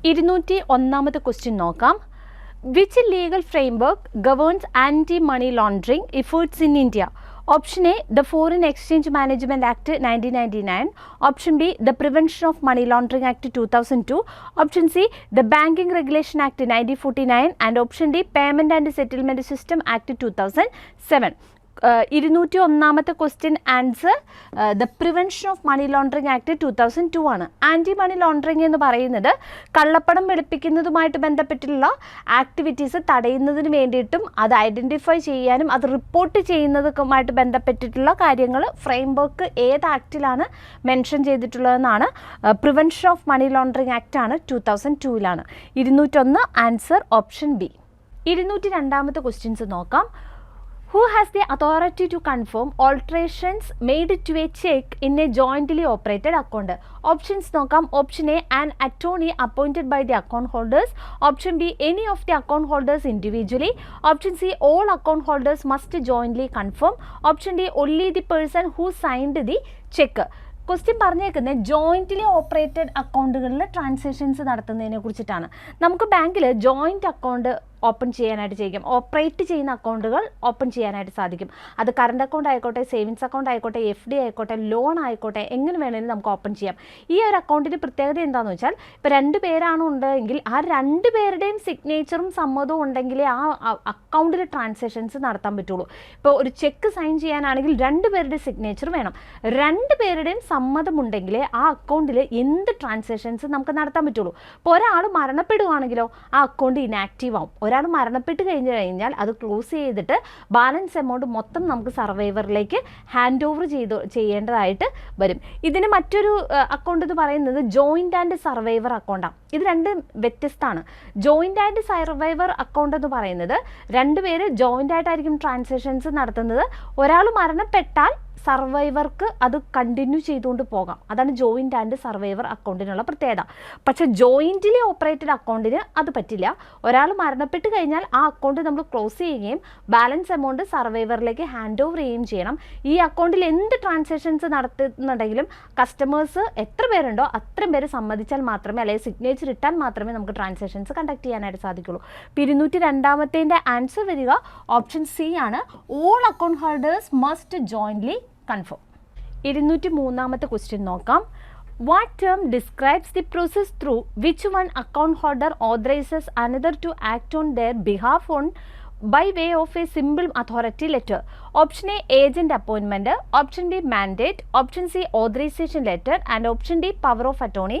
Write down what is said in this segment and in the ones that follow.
201ാമത്തെ question നോക്കാം. Which legal framework governs anti money laundering efforts in India? Option A, the Foreign Exchange Management Act 1999. Option B, the Prevention of Money Laundering Act 2002. Option C, the Banking Regulation Act 1949. And option D, Payment and Settlement System Act 2007. 201ാമത്തെ question answer the prevention of money laundering act 2002 ആണ്. Anti money laundering എന്ന് പറയുന്നത് കള്ളപ്പണം വെളുപ്പിക്കുന്നതുമായിട്ട് ബന്ധപ്പെട്ടുള്ള activities തടയുന്നതിന് വേണ്ടിയിട്ടും അത് identify ചെയ്യാനും അത് റിപ്പോർട്ട് ചെയ്യുന്നതുമായിട്ട് ബന്ധപ്പെട്ടിട്ടുള്ള കാര്യങ്ങൾ ഫ്രെയിംവർക്ക് ഏത് ആക്റ്റിലാണ് മെൻഷൻ ചെയ്തിട്ടുള്ളതെന്നാണ്. Prevention of money laundering act ആണ് 2002ലാണ്. 201 ആൻസർ ഓപ്ഷൻ ബി. 202ാമത്തെ ക്വസ്റ്റ്യൻസ് നോക്കാം. Who has the authority to confirm alterations made to a check in a jointly operated account? Options നോക്കാം. Option A, an attorney appointed by the account holders. Option B, any of the account holders individually. Option C, all account holders must jointly confirm. Option D, only the person who signed the check. Question പറഞ്ഞേക്കുന്നത് jointly operated അക്കൗണ്ടുകളിൽ transactions നടത്തുന്നതിനെ കുറിച്ചിട്ടാണ്. നമുക്ക് ബാങ്കിൽ joint account open ചെയ്യാനായിട്ട് ചെയ്യും, operate ചെയ്യുന്ന അക്കൗണ്ടുകൾ open ചെയ്യാനായിട്ട് സാധിക്കും. അത് കറണ്ട് അക്കൗണ്ട് ആയിക്കോട്ടെ, സേവിങ്സ് അക്കൗണ്ട് ആയിക്കോട്ടെ, FD ആയിക്കോട്ടെ, ലോൺ ആയിക്കോട്ടെ, എങ്ങനെ വേണമെങ്കിലും നമുക്ക് ഓപ്പൺ ചെയ്യാം. ഈ ഒരു അക്കൗണ്ടിൻ്റെ പ്രത്യേകത എന്താണെന്ന് വെച്ചാൽ, ഇപ്പോൾ 2 പേരാണ് ഉണ്ടെങ്കിൽ ആ 2 പേരുടെയും സിഗ്നേച്ചറും സമ്മതവും ഉണ്ടെങ്കിലേ ആ അക്കൗണ്ടിൽ ട്രാൻസാക്ഷൻസ് നടത്താൻ പറ്റുള്ളൂ. ഇപ്പോൾ ഒരു ചെക്ക് സൈൻ ചെയ്യാനാണെങ്കിൽ 2 പേരുടെ സിഗ്നേച്ചർ വേണം. 2 പേരുടെയും സമ്മതമുണ്ടെങ്കിലേ ആ അക്കൗണ്ടിൽ എന്ത് ട്രാൻസാക്ഷൻസ് നമുക്ക് നടത്താൻ പറ്റുള്ളൂ. ഇപ്പോൾ ഒരാൾ മരണപ്പെടുകയാണെങ്കിലോ ആ അക്കൗണ്ട് ഇനാക്റ്റീവ് ആവും. ഒരാൾ മരണപ്പെട്ട് കഴിഞ്ഞാൽ അത് ക്ലോസ് ചെയ്തിട്ട് ബാലൻസ് എമൗണ്ട് മൊത്തം നമുക്ക് സർവൈവറിലേക്ക് ഹാൻഡ് ഓവർ ചെയ്യേണ്ടതായിട്ട് വരും. ഇതിന് മറ്റൊരു അക്കൗണ്ട് എന്ന് പറയുന്നത് ജോയിൻ്റ് ആൻഡ് സർവൈവർ അക്കൗണ്ടാണ്. ഇത് 2 വ്യത്യസ്തമാണ്. ജോയിൻ്റ് ആൻഡ് സർവൈവർ അക്കൗണ്ട് എന്ന് പറയുന്നത് 2 പേര് ജോയിൻ്റ് ആയിട്ടായിരിക്കും ട്രാൻസാക്ഷൻസ് നടത്തുന്നത്. ഒരാൾ മരണപ്പെട്ടാൽ സർവൈവർക്ക് അത് കണ്ടിന്യൂ ചെയ്തുകൊണ്ട് പോകാം. അതാണ് ജോയിൻ്റ് ആൻഡ് സർവൈവർ അക്കൗണ്ടിനുള്ള പ്രത്യേകത. പക്ഷേ ജോയിൻ്റ്ലി ഓപ്പറേറ്റഡ് അക്കൗണ്ടിന് അത് പറ്റില്ല. ഒരാൾ മരണപ്പെട്ട് കഴിഞ്ഞാൽ ആ അക്കൗണ്ട് നമ്മൾ ക്ലോസ് ചെയ്യുകയും ബാലൻസ് എമൗണ്ട് സർവൈവറിലേക്ക് ഹാൻഡ് ഓവർ ചെയ്യുകയും ചെയ്യണം. ഈ അക്കൗണ്ടിൽ എന്ത് ട്രാൻസാക്ഷൻസ് നടത്തുന്നുണ്ടെങ്കിലും കസ്റ്റമേഴ്സ് എത്ര പേരുണ്ടോ അത്രയും പേര് സമ്മതിച്ചാൽ മാത്രമേ, അല്ലെങ്കിൽ സിഗ്നേച്ചർ ഇട്ടാൽ മാത്രമേ നമുക്ക് ട്രാൻസാക്ഷൻസ് കണ്ടക്ട് ചെയ്യാനായിട്ട് സാധിക്കുള്ളൂ. 202ാമത്തേൻ്റെ ആൻസർ വരിക ഓപ്ഷൻ സി ആണ്. All account holders must jointly confirm. 203ാമത്തെ ക്വസ്റ്റ്യൻ നോക്കാം. What term describes the process through which one account holder authorizes another to act on their behalf by way of a simple authority letter? Option A, agent appointment. Option B, mandate. Option C, authorization letter. And option D, power of attorney.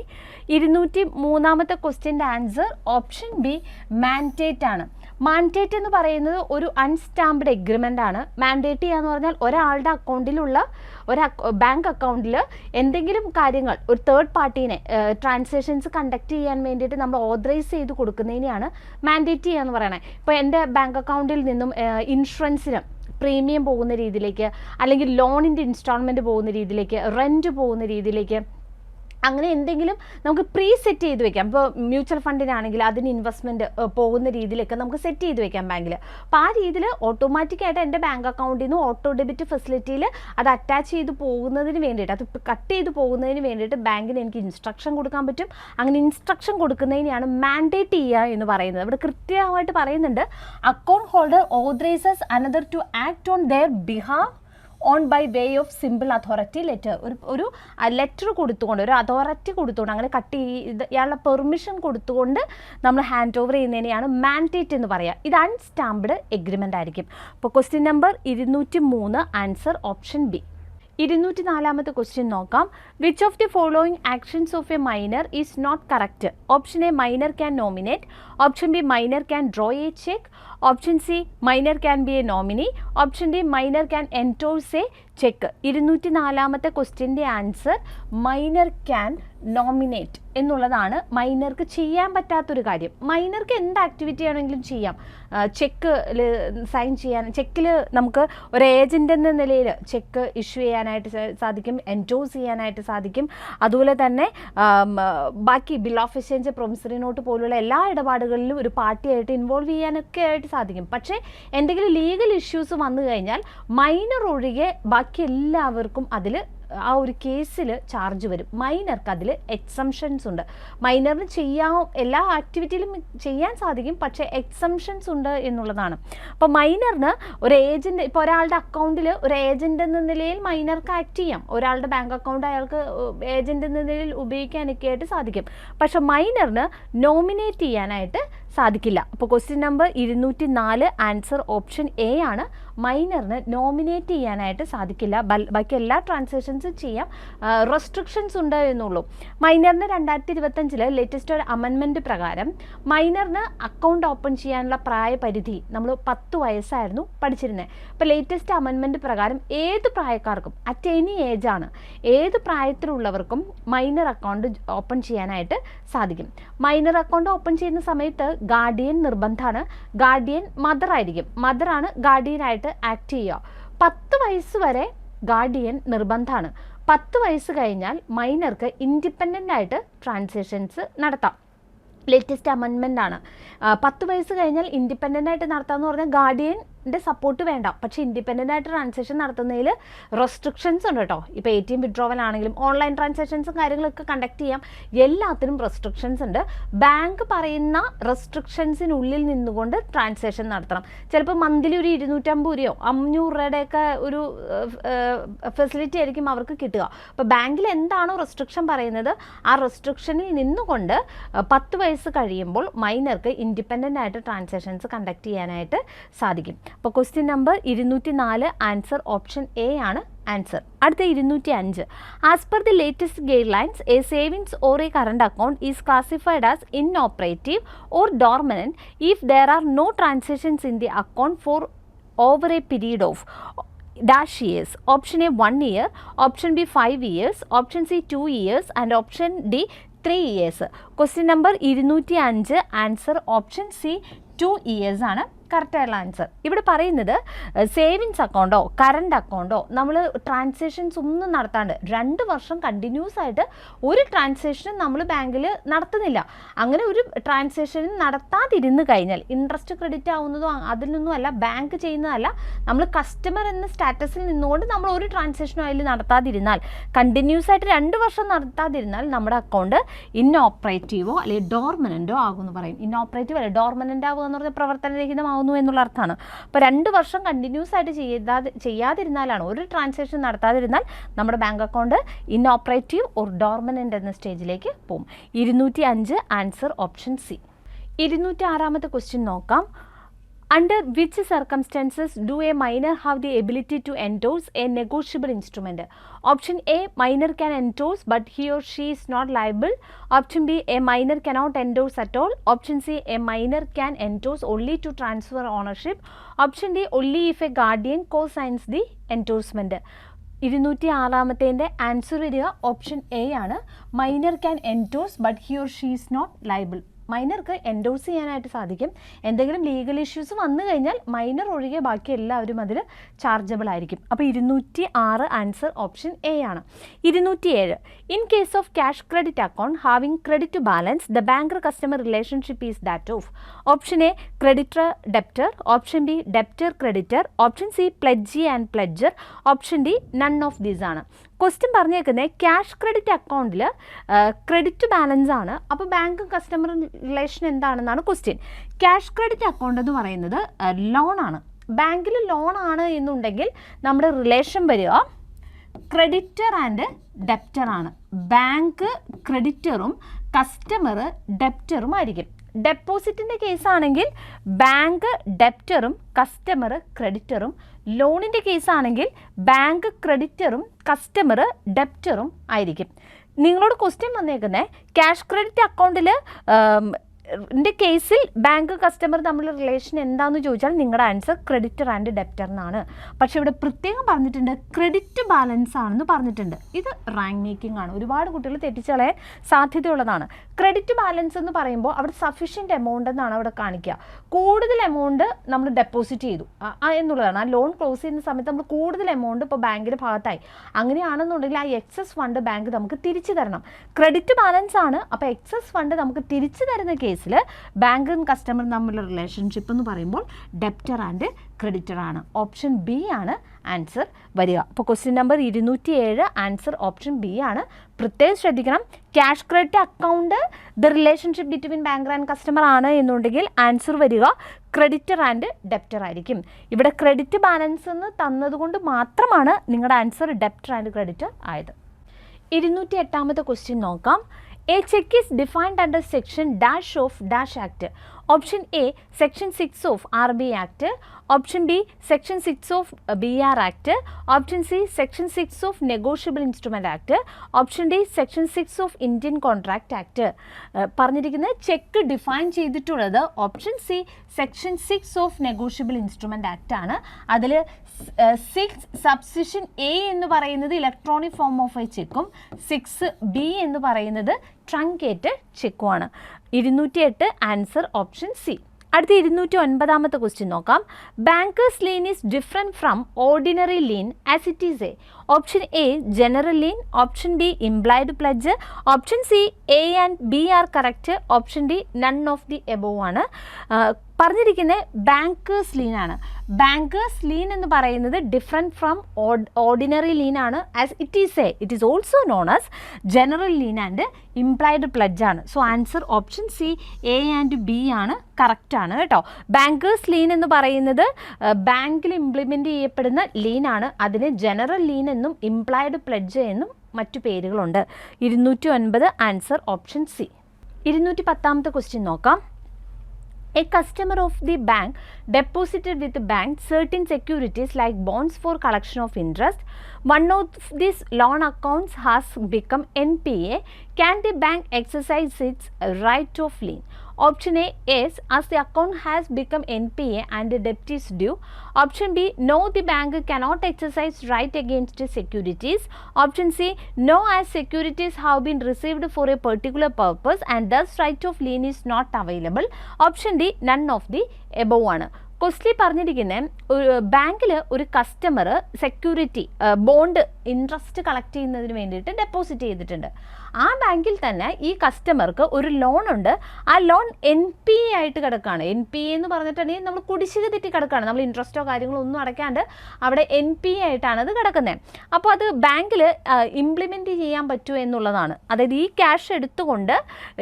203ാമത്തെ ക്വസ്റ്റ്യൻ്റെ answer option B, mandate ആണ്. Mandate എന്ന് പറയുന്നത് ഒരു അൺസ്റ്റാമ്പ്ഡ് agreement ആണ്. Mandate ചെയ്യാന്ന് പറഞ്ഞാൽ ഒരാളുടെ അക്കൗണ്ടിലുള്ള ഒരു ബാങ്ക് അക്കൗണ്ടിൽ എന്തെങ്കിലും കാര്യങ്ങൾ ഒരു തേർഡ് പാർട്ടീനെ ട്രാൻസാക്ഷൻസ് കണ്ടക്ട് ചെയ്യാൻ വേണ്ടിയിട്ട് നമ്മൾ ഓതറൈസ് ചെയ്ത് കൊടുക്കുന്നതിനെയാണ് മാൻഡേറ്റ് ചെയ്യുക എന്ന് പറയുന്നത്. ഇപ്പോൾ എൻ്റെ ബാങ്ക് അക്കൗണ്ടിൽ നിന്നും ഇൻഷുറൻസിന് പ്രീമിയം പോകുന്ന രീതിയിലേക്ക്, അല്ലെങ്കിൽ ലോണിൻ്റെ ഇൻസ്റ്റാൾമെൻറ്റ് പോകുന്ന രീതിയിലേക്ക്, റെൻറ്റ് പോകുന്ന രീതിയിലേക്ക്, അങ്ങനെ എന്തെങ്കിലും നമുക്ക് പ്രീ സെറ്റ് ചെയ്ത് വെക്കാം. ഇപ്പോൾ മ്യൂച്വൽ ഫണ്ടിനാണെങ്കിൽ അതിന് ഇൻവെസ്റ്റ്മെൻറ്റ് പോകുന്ന രീതിയിലൊക്കെ നമുക്ക് സെറ്റ് ചെയ്ത് വെക്കാം ബാങ്കിൽ. അപ്പോൾ ആ രീതിയിൽ ഓട്ടോമാറ്റിക്കായിട്ട് എൻ്റെ ബാങ്ക് അക്കൗണ്ടിൽ നിന്ന് ഓട്ടോ ഡെബിറ്റ് ഫെസിലിറ്റിയിൽ അത് അറ്റാച്ച് ചെയ്ത് പോകുന്നതിന് വേണ്ടിയിട്ട്, അത് കട്ട് ചെയ്ത് പോകുന്നതിന് വേണ്ടിയിട്ട് ബാങ്കിന് എനിക്ക് ഇൻസ്ട്രക്ഷൻ കൊടുക്കാൻ പറ്റും. അങ്ങനെ ഇൻസ്ട്രക്ഷൻ കൊടുക്കുന്നതിനെയാണ് മാൻഡേറ്റ് ചെയ്യുക എന്ന് പറയുന്നത്. ഇവിടെ കൃത്യമായിട്ട് പറയുന്നുണ്ട്, account holder authorises another to act on their behalf on by way of simple authority letter. ഒരു ലെറ്റർ കൊടുത്തുകൊണ്ട്, ഒരു അതോറിറ്റി കൊടുത്തുകൊണ്ട്, അങ്ങനെ കട്ട് ചെയ്യാനുള്ള പെർമിഷൻ കൊടുത്തുകൊണ്ട് നമ്മൾ ഹാൻഡ് ഓവർ ചെയ്യുന്നതിനെയാണ് മാൻഡേറ്റ് എന്ന് പറയുക. ഇത് അൺസ്റ്റാമ്പ്ഡ് എഗ്രിമെൻ്റ് ആയിരിക്കും. അപ്പോൾ question number 203 answer option B. 204ാമത്തെ ക്വസ്റ്റ്യൻ നോക്കാം. Which of the following actions of a minor is not correct? Option A, minor can nominate. Option B, minor can draw a cheque. Option C, minor can be a nominee. Option D, minor can endorse a cheque. 204ാമത്തെ ക്വസ്റ്റ്യൻ്റെ answer minor can nominate എന്നുള്ളതാണ്. മൈനർക്ക് ചെയ്യാൻ പറ്റാത്തൊരു കാര്യം. മൈനർക്ക് എന്ത് activity ആണെങ്കിലും ചെയ്യാം. ചെക്ക് സൈൻ ചെയ്യാൻ, ചെക്കിൽ നമുക്ക് ഒരു ഏജൻ്റ് എന്ന നിലയിൽ ചെക്ക് ഇഷ്യൂ ചെയ്യാനായിട്ട് സാധിക്കും, എൻഡോഴ്സ് ചെയ്യാനായിട്ട് സാധിക്കും. അതുപോലെ തന്നെ ബാക്കി bill of exchange, promissory note പോലുള്ള എല്ലാ ഇടപാടുകളിലും ഒരു പാർട്ടിയായിട്ട് ഇൻവോൾവ് ചെയ്യാനൊക്കെ ആയിട്ട് സാധിക്കും. പക്ഷേ എന്തെങ്കിലും ലീഗൽ ഇഷ്യൂസ് വന്നു കഴിഞ്ഞാൽ മൈനർ ഒഴികെ ബാക്കി എല്ലാവർക്കും അതിൽ ആ ഒരു കേസിൽ ചാർജ് വരും. മൈനർക്ക് അതിൽ എക്സംഷൻസ് ഉണ്ട്. മൈനറിന് എല്ലാ ആക്ടിവിറ്റിയിലും ചെയ്യാൻ സാധിക്കും, പക്ഷേ എക്സംഷൻസ് ഉണ്ട് എന്നുള്ളതാണ്. അപ്പോൾ മൈനറിന് ഒരു ഏജൻറ്റ്, ഇപ്പോൾ ഒരാളുടെ അക്കൗണ്ടിൽ ഒരു ഏജൻ്റ് എന്ന നിലയിൽ മൈനർക്ക് ആക്ട് ചെയ്യാം. ഒരാളുടെ ബാങ്ക് അക്കൗണ്ട് അയാൾക്ക് ഏജൻ്റ് എന്ന നിലയിൽ ഉപയോഗിക്കാനൊക്കെ ആയിട്ട് സാധിക്കും. പക്ഷെ മൈനറിന് നോമിനേറ്റ് ചെയ്യാനായിട്ട് സാധിക്കില്ല. അപ്പോൾ question number 204 answer option A ആണ്. മൈനറിന് നോമിനേറ്റ് ചെയ്യാനായിട്ട് സാധിക്കില്ല. ബാക്കി എല്ലാ ട്രാൻസാക്ഷൻസും ചെയ്യാം, റെസ്ട്രിക്ഷൻസ് ഉണ്ട് എന്നുള്ളൂ. മൈനറിന് 2025 ലേറ്റസ്റ്റ് ഒരു അമെൻമെൻറ്റ് പ്രകാരം മൈനറിന് അക്കൗണ്ട് ഓപ്പൺ ചെയ്യാനുള്ള പ്രായപരിധി നമ്മൾ 10 വയസ്സായിരുന്നു പഠിച്ചിരുന്നത്. ഇപ്പോൾ ലേറ്റസ്റ്റ് അമെൻമെൻറ്റ് പ്രകാരം ഏത് പ്രായക്കാർക്കും അറ്റ് എനി ഏജാണ്, ഏത് പ്രായത്തിലുള്ളവർക്കും മൈനർ അക്കൗണ്ട് ഓപ്പൺ ചെയ്യാനായിട്ട് സാധിക്കും. മൈനർ അക്കൗണ്ട് ഓപ്പൺ ചെയ്യുന്ന സമയത്ത് ഗാർഡിയൻ നിർബന്ധമാണ്. ഗാർഡിയൻ മദർ ആയിരിക്കും. മദറാണ് ഗാർഡിയനായിട്ട് ആക്ട് ചെയ്യുക. 10 വയസ്സ് വരെ ഗാർഡിയൻ നിർബന്ധമാണ്. 10 വയസ്സ് കഴിഞ്ഞാൽ മൈനർക്ക് ഇൻഡിപെൻഡൻ്റ് ആയിട്ട് ട്രാൻസാക്ഷൻസ് നടത്താം. ലേറ്റസ്റ്റ് അമെൻമെൻ്റ് ആണ്. 10 വയസ്സ് കഴിഞ്ഞാൽ ഇൻഡിപെൻഡൻ്റ് ആയിട്ട് നടത്താമെന്ന് പറഞ്ഞാൽ ഗാർഡിയൻ്റെ സപ്പോർട്ട് വേണ്ട. പക്ഷേ ഇൻഡിപെൻഡൻ്റ് ആയിട്ട് ട്രാൻസാക്ഷൻ നടത്തുന്നതിൽ റെസ്ട്രിക്ഷൻസ് ഉണ്ട് കേട്ടോ. ഇപ്പോൾ ATM വിഡ്രോവൽ ആണെങ്കിലും ഓൺലൈൻ ട്രാൻസാക്ഷൻസും കാര്യങ്ങളൊക്കെ കണ്ടക്ട് ചെയ്യാം. എല്ലാത്തിനും റെസ്ട്രിക്ഷൻസ് ഉണ്ട്. ബാങ്ക് പറയുന്ന റെസ്ട്രിക്ഷൻസിനുള്ളിൽ നിന്നുകൊണ്ട് ട്രാൻസാക്ഷൻ നടത്തണം. ചിലപ്പോൾ മന്ത്ലി ഒരു 250 രൂപയോ 500 രൂപയുടെയൊക്കെ ഒരു ഫെസിലിറ്റി ആയിരിക്കും അവർക്ക് കിട്ടുക. അപ്പോൾ ബാങ്കിൽ എന്താണോ റെസ്ട്രിക്ഷൻ പറയുന്നത് ആ റെസ്ട്രിക്ഷനിൽ നിന്നുകൊണ്ട് 10 വയസ്സ് കഴിയുമ്പോൾ മൈനർക്ക് ഇൻഡിപെൻഡൻ്റ് ആയിട്ട് ട്രാൻസാക്ഷൻസ് കണ്ടക്ട് ചെയ്യാനായിട്ട് സാധിക്കും. അപ്പോൾ question number 204 answer option A ആണ് ആൻസർ. അടുത്ത 205. As per the latest guidelines a savings or a current account is classified as inoperative or dormant if there are no transactions in the account for over a period of dash years. Option A 1 year, option B 5 years, option C 2 years and option D 3 years. Question number 205 answer option C 2 years ആണ് കറക്റ്റായിട്ടുള്ള answer. ഇവിടെ പറയുന്നത് savings അക്കൗണ്ടോ current അക്കൗണ്ടോ നമ്മൾ transactions ഒന്നും നടത്താണ്ട് 2 വർഷം continuous ആയിട്ട് ഒരു ട്രാൻസാക്ഷനും നമ്മൾ ബാങ്കിൽ നടത്തുന്നില്ല. അങ്ങനെ ഒരു ട്രാൻസാക്ഷനും നടത്താതിരുന്ന് കഴിഞ്ഞാൽ ഇൻട്രസ്റ്റ് ക്രെഡിറ്റ് ആവുന്നതോ അതിൽ നിന്നും അല്ല, ബാങ്ക് ചെയ്യുന്നതല്ല, നമ്മൾ കസ്റ്റമർ എന്ന സ്റ്റാറ്റസിൽ നിന്നുകൊണ്ട് നമ്മൾ ഒരു ട്രാൻസാക്ഷനും അതിൽ നടത്താതിരുന്നാൽ, കണ്ടിന്യൂസ് ആയിട്ട് 2 വർഷം നടത്താതിരുന്നാൽ നമ്മുടെ അക്കൗണ്ട് ഇൻഓപ്പറേറ്റീവോ അല്ലെങ്കിൽ ഡോർമനൻറ്റോ ആകുമെന്ന് പറയും. ഇൻഓപ്പറേറ്റീവ് അല്ല, ഡോർമനൻ്റ് ആവുക എന്ന് പറഞ്ഞാൽ പ്രവർത്തനരഹിതമാകും എന്നുള്ള അർത്ഥമാണ്. അപ്പോൾ 2 വർഷം കണ്ടിന്യൂസ് ആയിട്ട് ചെയ്യാതിരുന്നാലാണ്, ഒരു ട്രാൻസാക്ഷൻ നടത്താതിരുന്നാൽ നമ്മുടെ ബാങ്ക് അക്കൗണ്ട് ഇൻഓപ്പറേറ്റീവ് ഓർ ഡോർമനൻ്റ് എന്ന സ്റ്റേജിലേക്ക് പോകും. 205 ആൻസർ ഓപ്ഷൻ സി. 206 ക്വസ്റ്റ്യൻ നോക്കാം. Under which circumstances do a minor have the ability to endorse a negotiable instrument? Option A, minor can endorse but he or she is not liable. Option B, a minor cannot endorse at all. Option C, a minor can endorse only to transfer ownership. Option D, only if a guardian co-signs the endorsement. 206 answer വരിക option A ആണ്. Minor can endorse but he or she is not liable. മൈനർക്ക് endorse ചെയ്യാനായിട്ട് സാധിക്കും. എന്തെങ്കിലും legal issues വന്നു കഴിഞ്ഞാൽ minor ഒഴികെ ബാക്കി എല്ലാവരും അതിൽ ചാർജബിൾ ആയിരിക്കും. അപ്പോൾ 206 ആൻസർ ഓപ്ഷൻ എ ആണ്. 207. In case of cash credit account having credit to balance the banker customer relationship is that of. Option A creditor debtor, option B debtor creditor, option C pledgee and pledger, option D none of these ആണ്. Question പറഞ്ഞേക്കുന്നത് cash credit അക്കൗണ്ടിൽ credit balance ആണ്. അപ്പോൾ bank customer relation എന്താണെന്നാണ് question. Cash credit account എന്ന് പറയുന്നത് ലോണാണ്. ബാങ്കിൽ ലോൺ ആണ് എന്നുണ്ടെങ്കിൽ നമ്മുടെ റിലേഷൻ വരിക ക്രെഡിറ്റർ ആൻഡ് ഡെപ്റ്റർ ആണ്. ബാങ്ക് ക്രെഡിറ്ററും കസ്റ്റമർ ഡെപ്റ്ററും ആയിരിക്കും. ഡെപ്പോസിറ്റിൻ്റെ കേസാണെങ്കിൽ ബാങ്ക് ഡെപ്റ്ററും കസ്റ്റമർ ക്രെഡിറ്ററും, ലോണിൻ്റെ കേസാണെങ്കിൽ ബാങ്ക് ക്രെഡിറ്ററും കസ്റ്റമർ ഡെപ്റ്ററും ആയിരിക്കും. നിങ്ങളോട് ക്വസ്റ്റ്യൻ വന്നേക്കുന്നത് ക്യാഷ് ക്രെഡിറ്റ് അക്കൗണ്ടിൽ കേസിൽ ബാങ്ക് കസ്റ്റമർ തമ്മിലുള്ള റിലേഷൻ എന്താണെന്ന് ചോദിച്ചാൽ നിങ്ങളുടെ ആൻസർ ക്രെഡിറ്റർ ആൻഡ് ഡെപ്റ്റർ എന്നാണ്. പക്ഷേ ഇവിടെ പ്രത്യേകം പറഞ്ഞിട്ടുണ്ട് ക്രെഡിറ്റ് ബാലൻസ് ആണെന്ന് പറഞ്ഞിട്ടുണ്ട്. ഇത് റാങ്ക് മേക്കിംഗ് ആണ്, ഒരുപാട് കുട്ടികൾ തെറ്റിച്ചളയാൻ സാധ്യതയുള്ളതാണ്. ക്രെഡിറ്റ് ബാലൻസ് എന്ന് പറയുമ്പോൾ അവിടെ സഫീഷ്യൻറ്റ് എമൗണ്ട് എന്നാണ് അവിടെ കാണിക്കുക. കൂടുതൽ എമൗണ്ട് നമ്മൾ ഡെപ്പോസിറ്റ് ചെയ്തു എന്നുള്ളതാണ്. ആ ലോൺ ക്ലോസ് ചെയ്യുന്ന സമയത്ത് നമ്മൾ കൂടുതൽ എമൗണ്ട് ഇപ്പോൾ ബാങ്കിൻ്റെ ഭാഗത്തായി, അങ്ങനെയാണെന്നുണ്ടെങ്കിൽ ആ എക്സസ് ഫണ്ട് ബാങ്ക് നമുക്ക് തിരിച്ചു തരണം. ക്രെഡിറ്റ് ബാലൻസ് ആണ്, അപ്പോൾ എക്സസ് ഫണ്ട് നമുക്ക് തിരിച്ചു തരുന്ന കേസ് കേസിൽ ബാങ്കും കസ്റ്റമറും തമ്മിലുള്ള റിലേഷൻഷിപ്പ് എന്ന് പറയുമ്പോൾ ഡെപ്റ്റർ ആൻഡ് ക്രെഡിറ്റർ ആണ്. ഓപ്ഷൻ ബി ആണ് ആൻസർ വരിക. അപ്പോൾ question number 207 answer option B ആണ്. പ്രത്യേകം ശ്രദ്ധിക്കണം, cash credit account the relationship between banker and customer ആണ് എന്നുണ്ടെങ്കിൽ ആൻസർ വരിക ക്രെഡിറ്റർ ആൻഡ് ഡെപ്റ്റർ ആയിരിക്കും. ഇവിടെ ക്രെഡിറ്റ് ബാലൻസ് എന്ന് തന്നതുകൊണ്ട് മാത്രമാണ് നിങ്ങളുടെ ആൻസർ ഡെപ്റ്റർ ആൻഡ് ക്രെഡിറ്റർ ആയത്. 208ാമത്തെ ക്വസ്റ്റ്യൻ നോക്കാം. A check is defined under section dash of dash act. Option A, section 6 of RBI Act. Option B, section 6 of BR Act. Option C, section 6 of Negotiable Instrument Act. Option D, section 6 of Indian Contract Act. പറഞ്ഞിരിക്കുന്ന cheque define ചെയ്തിട്ടുള്ളത് option C section 6 of negotiable instrument act ആണ്. അതിൽ 6 subsection A എന്ന് പറയുന്നത് electronic form of a ചെക്കും 6B എന്ന് പറയുന്നത് truncate ചെക്കുമാണ്. 208 ആൻസർ ഓപ്ഷൻ സി. അടുത്ത 209ാമത്തെ ക്വസ്റ്റ്യൻ നോക്കാം. Bankers lien is different from ordinary lien as it is a. Option A general lien, option B implied pledge, option C A and B are correct, option D none of the above ആണ്. പറഞ്ഞിരിക്കുന്നത് bankers lien ആണ്. Bankers lien എന്ന് പറയുന്നത് different from ordinary lien ആണ്. As it is also known as general lien and implied pledge ആണ്. So answer option C A and B ആണ് correct ആണ് കേട്ടോ. ബാങ്കേഴ്സ് ലീൻ എന്ന് പറയുന്നത് ബാങ്കിൽ ഇംപ്ലിമെൻറ്റ് ചെയ്യപ്പെടുന്ന ലീനാണ്. അതിന് ജനറൽ ലീൻ എന്നും ഇംപ്ലൈഡ് പ്ലഡ്ജ് എന്നും മറ്റു പേരുകളുണ്ട്. 209 ആൻസർ ഓപ്ഷൻ സി. 210ാമത്തെ ക്വസ്റ്റ്യൻ നോക്കാം. A customer of the bank deposited with the bank certain securities like bonds for collection of interest. One of these loan accounts has become NPA. Can the bank exercise its right of lien? Option A, yes, as the account has become NPA and the debt is due. Option B, no, the bank cannot exercise right against securities. Option C, no, as securities have been received for a particular purpose and thus right of lien is not available. Option D, none of the above ആണ്. Question പറഞ്ഞിരിക്കുന്നത് ബാങ്കിൽ ഒരു customer security bond interest collect ചെയ്യുന്നതിന് വേണ്ടിയിട്ട് deposit ചെയ്തിട്ടുണ്ട്. ആ ബാങ്കിൽ തന്നെ ഈ കസ്റ്റമർക്ക് ഒരു ലോൺ ഉണ്ട്. ആ ലോൺ NPA ആയിട്ട് കിടക്കുകയാണ്. NPA എന്ന് പറഞ്ഞിട്ടുണ്ടെങ്കിൽ നമ്മൾ കുടിശ്ശിക തെറ്റി കിടക്കുകയാണ്. നമ്മൾ ഇൻട്രസ്റ്റോ കാര്യങ്ങളോ ഒന്നും അടയ്ക്കാണ്ട് അവിടെ NPA ആയിട്ടാണ് അത് കിടക്കുന്നത്. അപ്പോൾ അത് ബാങ്കിൽ ഇംപ്ലിമെൻറ്റ് ചെയ്യാൻ പറ്റുമോ എന്നുള്ളതാണ്. അതായത് ഈ ക്യാഷ് എടുത്തുകൊണ്ട്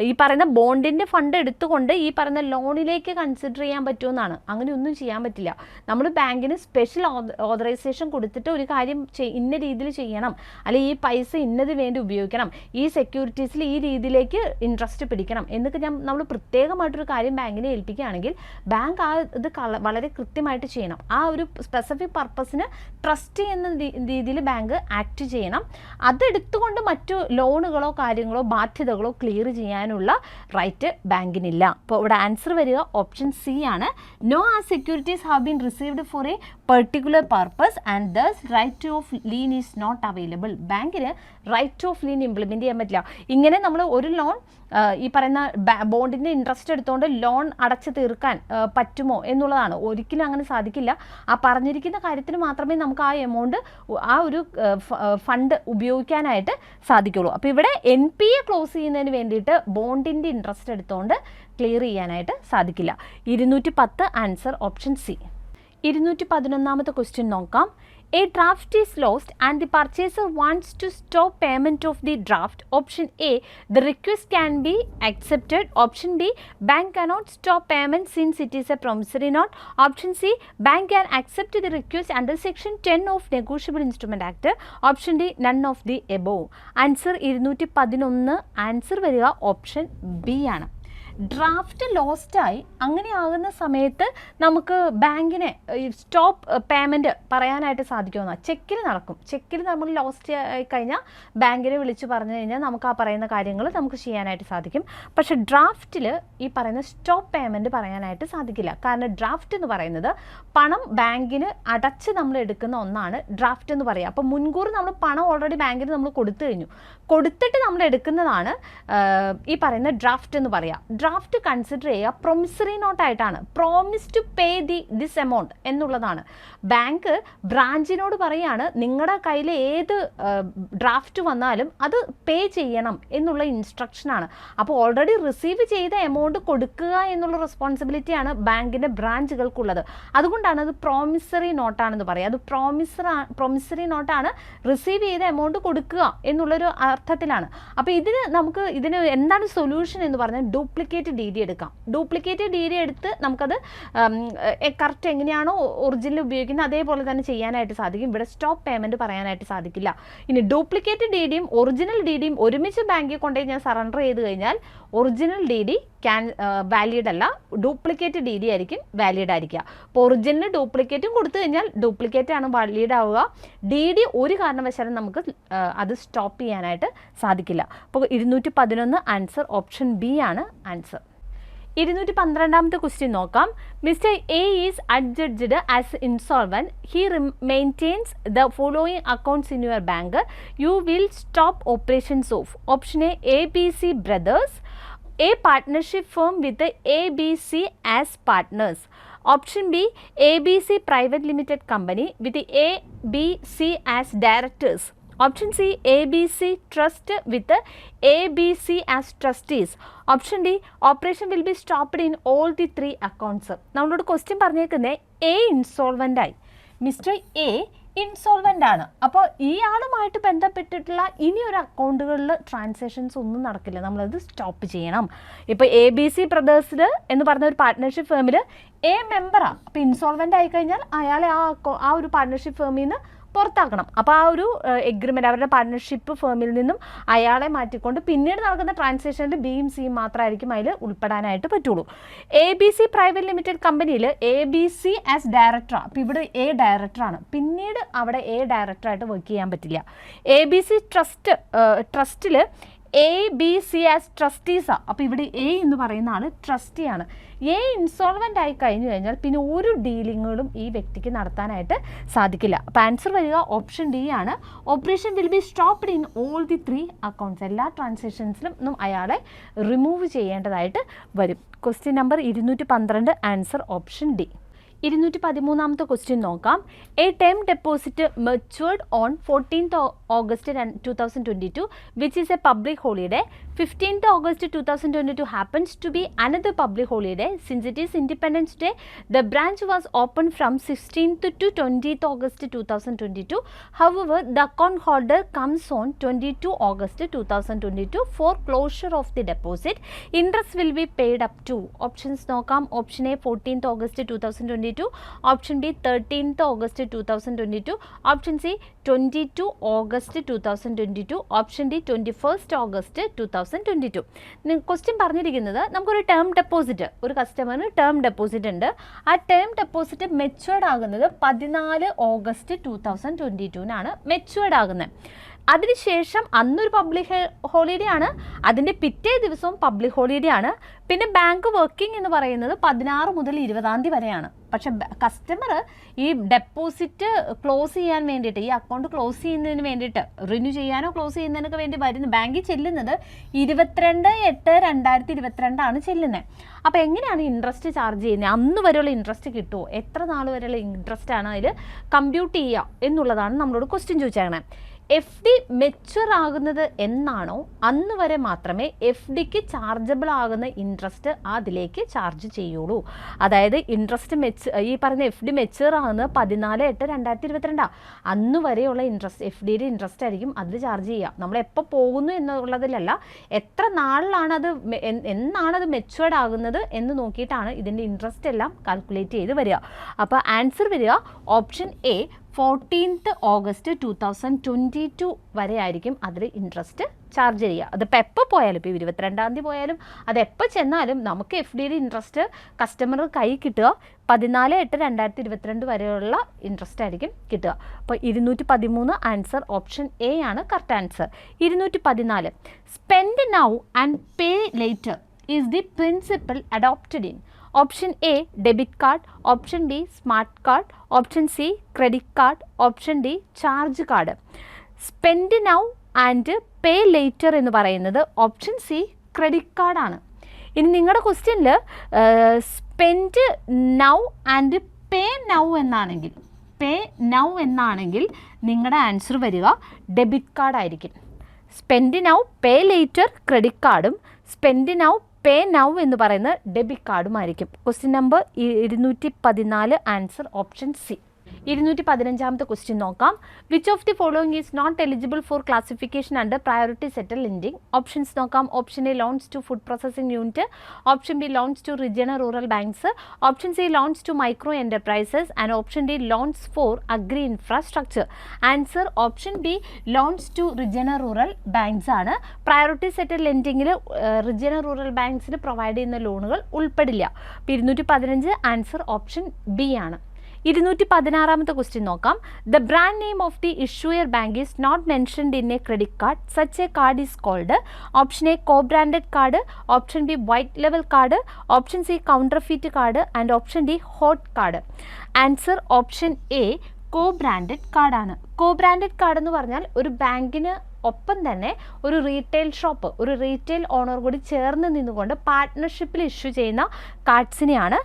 ഈ പറയുന്ന ബോണ്ടിൻ്റെ ഫണ്ട് എടുത്തുകൊണ്ട് ഈ പറയുന്ന ലോണിലേക്ക് കൺസിഡർ ചെയ്യാൻ പറ്റുമെന്നാണ്. അങ്ങനെ ഒന്നും ചെയ്യാൻ പറ്റില്ല. നമ്മൾ ബാങ്കിന് സ്പെഷ്യൽ ഓതറൈസേഷൻ കൊടുത്തിട്ട് ഒരു കാര്യം ഇന്ന രീതിയിൽ ചെയ്യണം, അല്ലെങ്കിൽ ഈ പൈസ ഇന്നത് വേണ്ടി ഉപയോഗിക്കണം, ഈ സെക്യൂരിറ്റീസിൽ ഈ രീതിയിലേക്ക് ഇൻട്രസ്റ്റ് പിടിക്കണം എന്നൊക്കെ നമ്മൾ പ്രത്യേകമായിട്ടൊരു കാര്യം ബാങ്കിനെ ഏൽപ്പിക്കുകയാണെങ്കിൽ ബാങ്ക് ആ ഇത് വളരെ കൃത്യമായിട്ട് ചെയ്യണം. ആ ഒരു സ്പെസിഫിക് പർപ്പസിന് ട്രസ്റ്റ് ചെയ്യുന്ന രീതിയിൽ ബാങ്ക് ആക്ട് ചെയ്യണം. അതെടുത്തുകൊണ്ട് മറ്റു ലോണുകളോ കാര്യങ്ങളോ ബാധ്യതകളോ ക്ലിയർ ചെയ്യാനുള്ള റൈറ്റ് ബാങ്കിനില്ല. അപ്പോൾ ഇവിടെ ആൻസർ വരിക ഓപ്ഷൻ സി ആണ്. നോ, ആ securities have been received for a particular purpose and thus right of lien is not available. ബാങ്കിന് റൈറ്റ് ഓഫ് ലീൻ ഇംപ്ലിമെൻറ്റ് ചെയ്യാൻ പറ്റില്ല. ഇങ്ങനെ നമ്മൾ ഒരു ലോൺ ഈ പറയുന്ന ബോണ്ടിൻ്റെ ഇൻട്രസ്റ്റ് എടുത്തുകൊണ്ട് ലോൺ അടച്ച് തീർക്കാൻ പറ്റുമോ എന്നുള്ളതാണ്. ഒരിക്കലും അങ്ങനെ സാധിക്കില്ല. ആ പറഞ്ഞിരിക്കുന്ന കാര്യത്തിന് മാത്രമേ നമുക്ക് ആ എമൗണ്ട് ആ ഒരു ഫണ്ട് ഉപയോഗിക്കാനായിട്ട് സാധിക്കുള്ളൂ. അപ്പോൾ ഇവിടെ NPA ക്ലോസ് ചെയ്യുന്നതിന് വേണ്ടിയിട്ട് ബോണ്ടിൻ്റെ ഇൻട്രസ്റ്റ് എടുത്തുകൊണ്ട് ക്ലിയർ ചെയ്യാനായിട്ട് സാധിക്കില്ല. 210 ആൻസർ ഓപ്ഷൻ സി. 211ാമത്തെ ക്വസ്റ്റ്യൻ നോക്കാം. A draft is lost and the purchaser wants to stop payment of the draft. Option A, the request can be accepted. Option B, bank cannot stop payment since it is a promissory note. Option C, bank can accept the request under section 10 of Negotiable Instrument Act. Option D, none of the above. Answer 211 answer വരിക option B ആണ്. Draft ലോസ്റ്റായി അങ്ങനെയാകുന്ന സമയത്ത് നമുക്ക് ബാങ്കിനെ stop payment പറയാനായിട്ട് സാധിക്കുമെന്നാണ്. ചെക്കിൽ നടക്കും. ചെക്കിൽ നമ്മൾ lost ആയി കഴിഞ്ഞാൽ ബാങ്കിനെ വിളിച്ച് പറഞ്ഞു കഴിഞ്ഞാൽ നമുക്ക് ആ പറയുന്ന കാര്യങ്ങൾ നമുക്ക് ചെയ്യാനായിട്ട് സാധിക്കും. പക്ഷേ ഡ്രാഫ്റ്റിൽ ഈ പറയുന്ന സ്റ്റോപ്പ് പേയ്മെൻറ്റ് പറയാനായിട്ട് സാധിക്കില്ല. കാരണം ഡ്രാഫ്റ്റ് എന്ന് പറയുന്നത് പണം ബാങ്കിന് അടച്ച് നമ്മൾ എടുക്കുന്ന ഒന്നാണ് ഡ്രാഫ്റ്റ് എന്ന് പറയുക. അപ്പോൾ മുൻകൂർ നമ്മൾ പണം ഓൾറെഡി ബാങ്കിന് നമ്മൾ കൊടുത്തു കഴിഞ്ഞു. കൊടുത്തിട്ട് നമ്മൾ എടുക്കുന്നതാണ് ഈ പറയുന്ന ഡ്രാഫ്റ്റ് എന്ന് പറയുക. ഡ്രാഫ്റ്റ് കൺസിഡർ ചെയ്യുക പ്രൊമിസറി നോട്ടായിട്ടാണ്. Promise to pay this amount എന്നുള്ളതാണ്. ബാങ്ക് ബ്രാഞ്ചിനോട് പറയുകയാണ് നിങ്ങളുടെ കയ്യിൽ ഏത് ഡ്രാഫ്റ്റ് വന്നാലും അത് പേ ചെയ്യണം എന്നുള്ള ഇൻസ്ട്രക്ഷനാണ്. അപ്പോൾ ഓൾറെഡി റിസീവ് ചെയ്ത എമൗണ്ട് കൊടുക്കുക എന്നുള്ള റെസ്പോൺസിബിലിറ്റിയാണ് ബാങ്കിൻ്റെ ബ്രാഞ്ചുകൾക്കുള്ളത്. അതുകൊണ്ടാണ് അത് പ്രോമിസറി നോട്ടാണെന്ന് പറയുക. അത് പ്രോമിസറി നോട്ടാണ്, റിസീവ് ചെയ്ത എമൗണ്ട് കൊടുക്കുക എന്നുള്ളൊരു അർത്ഥത്തിലാണ്. അപ്പോൾ ഇതിന് എന്താണ് സൊല്യൂഷൻ എന്ന് പറഞ്ഞാൽ ഡ്യൂപ്ലിക്കേറ്റ് ഡി ഡി എടുക്കാം. ഡ്യൂപ്ലിക്കേറ്റ് ഡി ഡി എടുത്ത് നമുക്കത് കറക്റ്റ് എങ്ങനെയാണോ ഒറിജിനൽ ഉപയോഗിക്കുന്നത് അതേപോലെ തന്നെ ചെയ്യാനായിട്ട് സാധിക്കും. ഇവിടെ സ്റ്റോപ്പ് പേയ്മെൻറ്റ് പറയാനായിട്ട് സാധിക്കില്ല. ഇനി ഡ്യൂപ്ലിക്കേറ്റ് ഡി ഡിയും ഒറിജിനൽ ഡി ഡിയും ഒരുമിച്ച് ബാങ്കിൽ കൊണ്ടുപോയി ഞാൻ സറണ്ടർ ചെയ്ത് കഴിഞ്ഞാൽ ഒറിജിനൽ ഡി ഡി വാലിഡ് അല്ല, ഡ്യൂപ്ലിക്കേറ്റ് ഡി ഡി ആയിരിക്കും വാലിഡ് ആയിരിക്കുക. അപ്പോൾ ഒറിജിനൽ ഡ്യൂപ്ലിക്കേറ്റും കൊടുത്തു കഴിഞ്ഞാൽ ഡ്യൂപ്ലിക്കേറ്റ് ആണ് വാലിഡ് ആവുക. ഡി ഡി ഒരു കാരണവശാലും നമുക്ക് അത് സ്റ്റോപ്പ് ചെയ്യാനായിട്ട് സാധിക്കില്ല. അപ്പോൾ 211 ആൻസർ ഓപ്ഷൻ ബി ആണ് ആൻസർ. 212ാമത്തെ ക്വസ്റ്റ്യൻ നോക്കാം. Mister A is adjudged as insolvent. He maintains the following accounts in your bank. You will stop operations of option A B C brothers, a partnership firm with the ABC as partners. Option B, ABC Private Limited Company with the ABC as directors. Option C, ABC Trust with the ABC as trustees. Option D, operation will be stopped in all the 3 accounts. നമ്മളോട് question പറഞ്ഞേക്കുന്നത് A ഇൻസോൾവൻ്റ് ആയി, mister A ഇൻസോൾവൻ്റ് ആണ്. അപ്പോൾ ഇയാളുമായിട്ട് ബന്ധപ്പെട്ടിട്ടുള്ള ഇനിയൊരു അക്കൗണ്ടുകളിൽ transactions ഒന്നും നടക്കില്ല, നമ്മളത് സ്റ്റോപ്പ് ചെയ്യണം. ഇപ്പോൾ ABC ബ്രദേഴ്സിൽ എന്ന് പറഞ്ഞ ഒരു പാർട്ട്ണർഷിപ്പ് ഫേമിൽ എ മെമ്പറാണ്. അപ്പോൾ ഇൻസോൾവൻ്റ് ആയിക്കഴിഞ്ഞാൽ അയാളെ ആ ഒരു പാർട്ട്ണർഷിപ്പ് ഫേമിൽ നിന്ന് പുറത്താക്കണം. അപ്പോൾ ആ ഒരു എഗ്രിമെൻറ്റ് അവരുടെ പാർട്ട്ണർഷിപ്പ് ഫേമിൽ നിന്നും അയാളെ മാറ്റിക്കൊണ്ട് പിന്നീട് നടക്കുന്ന ട്രാൻസാക്ഷനിൽ ബിയും സിയും മാത്രമായിരിക്കും അതിൽ ഉൾപ്പെടാനായിട്ട് പറ്റുള്ളൂ. ABC പ്രൈവറ്റ് ലിമിറ്റഡ് കമ്പനിയിൽ ABC ആസ് ഡയറക്ടറാണ്. അപ്പോൾ ഇവിടെ എ ഡയറക്ടറാണ്, പിന്നീട് അവിടെ എ ഡയറക്ടറായിട്ട് വർക്ക് ചെയ്യാൻ പറ്റില്ല. ABC ട്രസ്റ്റിൽ ABC ആസ് ട്രസ്റ്റീസാണ്. അപ്പോൾ ഇവിടെ എ എന്ന് പറയുന്ന ആൾ ട്രസ്റ്റിയാണ്. എ ഇൻസോൾവൻ്റ് ആയി കഴിഞ്ഞു കഴിഞ്ഞാൽ പിന്നെ ഒരു ഡീലിങ്ങുകളും ഈ വ്യക്തിക്ക് നടത്താനായിട്ട് സാധിക്കില്ല. അപ്പോൾ ആൻസർ വരിക ഓപ്ഷൻ ഡി ആണ്. Operation will be stopped in all the 3 accounts. എല്ലാ ട്രാൻസാക്ഷൻസിലും അയാളെ റിമൂവ് ചെയ്യേണ്ടതായിട്ട് വരും. Question number 212 answer option D. 213ാമത്തെ ക്വസ്റ്റ്യൻ നോക്കാം. A term deposit matured on 14th August 2022 which is a public holiday. 15th August 2022 happens to be another public holiday. Since it is Independence Day, the branch was opened from 16th to 20th August 2022. However, the account holder comes on 22 August 2022 for closure of the deposit. Interest will be paid up to. Options നോക്കാം. Option A 14th August 2022, option B 13th August 2022, option C 22 August 2022, option D 21st August 2022. Question പറഞ്ഞിരിക്കുന്നത് നമുക്കൊരു term deposit, ഒരു കസ്റ്റമറിന് term deposit ഉണ്ട്. ആ term deposit matured ആകുന്നത് 14 August 2022 matured ആകുന്നത്. അതിനുശേഷം അന്നൊരു പബ്ലിക് ഹോളിഡേ ആണ്, അതിൻ്റെ പിറ്റേ ദിവസവും പബ്ലിക് ഹോളിഡേ ആണ്. പിന്നെ ബാങ്ക് വർക്കിംഗ് എന്ന് പറയുന്നത് 16 മുതൽ 20 വരെയാണ്. പക്ഷെ കസ്റ്റമർ ഈ ഡെപ്പോസിറ്റ് ക്ലോസ് ചെയ്യാൻ വേണ്ടിയിട്ട്, ഈ അക്കൗണ്ട് ക്ലോസ് ചെയ്യുന്നതിന് വേണ്ടിയിട്ട്, റിന്യൂ ചെയ്യാനോ ക്ലോസ് ചെയ്യുന്നതിനൊക്കെ വേണ്ടി ബാങ്കിൽ ചെല്ലുന്നത് 22/8/2022 ചെല്ലുന്നത്. അപ്പോൾ എങ്ങനെയാണ് ഇൻട്രസ്റ്റ് ചാർജ് ചെയ്യുന്നത്, അന്ന് വരെയുള്ള ഇൻട്രസ്റ്റ് കിട്ടുമോ, എത്ര നാൾ വരെയുള്ള ഇൻട്രസ്റ്റ് ആണ് അതിൽ കമ്പ്യൂട്ട് ചെയ്യുക എന്നുള്ളതാണ് നമ്മളോട് ക്വസ്റ്റ്യൻ ചോദിച്ചേക്കണേ. എഫ് ഡി മെച്യൂർ ആകുന്നത് എന്നാണോ അന്ന് വരെ മാത്രമേ എഫ് ഡിക്ക് ചാർജബിൾ ആകുന്ന ഇൻട്രസ്റ്റ് അതിലേക്ക് ചാർജ് ചെയ്യുള്ളൂ. അതായത് ഇൻട്രസ്റ്റ് ഈ പറഞ്ഞ എഫ് ഡി മെച്യൂർ ആകുന്നത് 14/8/2022 അന്ന് വരെയുള്ള ഇൻട്രസ്റ്റ്, എഫ് ഡിയുടെ ഇൻട്രസ്റ്റ് ആയിരിക്കും അതിൽ ചാർജ് ചെയ്യുക. നമ്മൾ എപ്പോൾ പോകുന്നു എന്നുള്ളതിലല്ല, എത്ര നാളിലാണത് എന്നാണത് മെച്യൂർഡ് ആകുന്നത് എന്ന് നോക്കിയിട്ടാണ് ഇതിൻ്റെ ഇൻട്രസ്റ്റ് എല്ലാം കാൽക്കുലേറ്റ് ചെയ്ത് വരിക. അപ്പോൾ ആൻസർ വരിക ഓപ്ഷൻ എ 14th August 2022 വരെ ആയിരിക്കും അതിൽ ഇൻട്രസ്റ്റ് ചാർജ് ചെയ്യുക. അതിപ്പോൾ എപ്പോൾ പോയാലും, ഇപ്പോൾ 22-ാം തീയതി പോയാലും അതെപ്പോൾ ചെന്നാലും നമുക്ക് എഫ് ഡിയുടെ ഇൻട്രസ്റ്റ് കസ്റ്റമർ കൈ കിട്ടുക 14/8/2022 വരെയുള്ള ഇൻട്രസ്റ്റ് ആയിരിക്കും കിട്ടുക. അപ്പോൾ 213 ആൻസർ ഓപ്ഷൻ എ ആണ് correct answer. 214 spend now and pay later is the principle adopted in. Option A debit card, option B smart card, option C credit card, option D charge card. Spend now and pay later എന്ന് പറയുന്നത് option C credit കാർഡാണ്. ഇനി നിങ്ങളുടെ ക്വസ്റ്റ്യനിൽ spend now and pay now എന്നാണെങ്കിൽ നിങ്ങളുടെ answer വരിക debit കാർഡായിരിക്കും. Spend now pay later credit കാർഡും സ്പെൻഡ് നൗ പേ നൗ എന്ന് പറയുന്നത് ഡെബിറ്റ് കാർഡുമായിരിക്കും. Question number 214 answer option C. 215ാമത്തെ ക്വസ്റ്റ്യൻ നോക്കാം. Which of the following is not eligible for classification under priority sector lending? Options നോക്കാം. Option A loans to food processing unit, option B loans to regional rural banks, option C loans to micro enterprises and option D loans for agri infrastructure. Answer option B loans to regional rural banks ആണ്. Priority sector ലെൻഡിങ്ങിൽ regional rural ബാങ്ക്സിന് provide ചെയ്യുന്ന ലോണുകൾ ഉൾപ്പെടില്ല. അപ്പോൾ 215 answer option B ആണ്. 216ാമത്തെ question നോക്കാം. The brand name of the issuer bank is not mentioned in a credit card. Such a card is called. Option A co branded card, option B white level card, option C counterfeit card and option D hot card. Answer option A co branded കാർഡാണ്. Co branded card എന്ന് പറഞ്ഞാൽ ഒരു ബാങ്കിന് ഒപ്പം തന്നെ ഒരു retail shop, ഒരു retail owner കൂടി ചേർന്ന് നിന്നുകൊണ്ട് പാർട്ട്ണർഷിപ്പിൽ ഇഷ്യൂ ചെയ്യുന്ന കാർഡ്സിനെയാണ്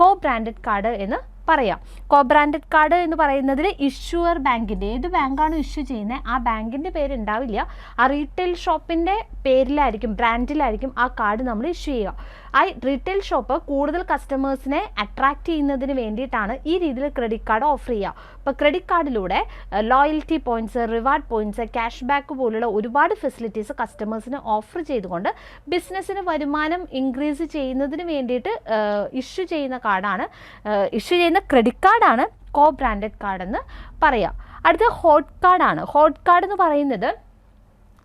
കോ ബ്രാൻഡഡ് കാർഡ് എന്ന് പറയാം. കോ ബ്രാൻഡഡ് കാർഡ് എന്ന് പറയുന്നതിൽ ഇഷ്യൂവർ ബാങ്കിൻ്റെ, ഏത് ബാങ്കാണ് ഇഷ്യൂ ചെയ്യുന്നത് ആ ബാങ്കിൻ്റെ പേര് ഉണ്ടാവില്ല, ആ റീറ്റെയിൽ ഷോപ്പിൻ്റെ പേരിലായിരിക്കും, ബ്രാൻഡിലായിരിക്കും ആ കാർഡ് നമ്മൾ ഇഷ്യൂ ചെയ്യുക. ആ റീറ്റെയിൽ ഷോപ്പ് കൂടുതൽ കസ്റ്റമേഴ്സിനെ അട്രാക്റ്റ് ചെയ്യുന്നതിന് വേണ്ടിയിട്ടാണ് ഈ രീതിയിൽ ക്രെഡിറ്റ് കാർഡ് ഓഫർ ചെയ്യുക. ഇപ്പോൾ ക്രെഡിറ്റ് കാർഡിലൂടെ loyalty points, reward points, cash back പോലുള്ള ഒരുപാട് ഫെസിലിറ്റീസ് കസ്റ്റമേഴ്സിന് ഓഫർ ചെയ്തുകൊണ്ട് ബിസിനസ്സിന് വരുമാനം ഇൻക്രീസ് ചെയ്യുന്നതിന് വേണ്ടിയിട്ട് ഇഷ്യൂ ചെയ്യുന്ന കാർഡാണ്, ഇഷ്യൂ ചെയ്യുന്ന ക്രെഡിറ്റ് കാർഡാണ് കോ ബ്രാൻഡഡ് കാർഡ് എന്ന് പറയാം. അടുത്ത ഹോട്ട് കാർഡാണ്. ഹോട്ട് കാർഡ് എന്ന് പറയുന്നത്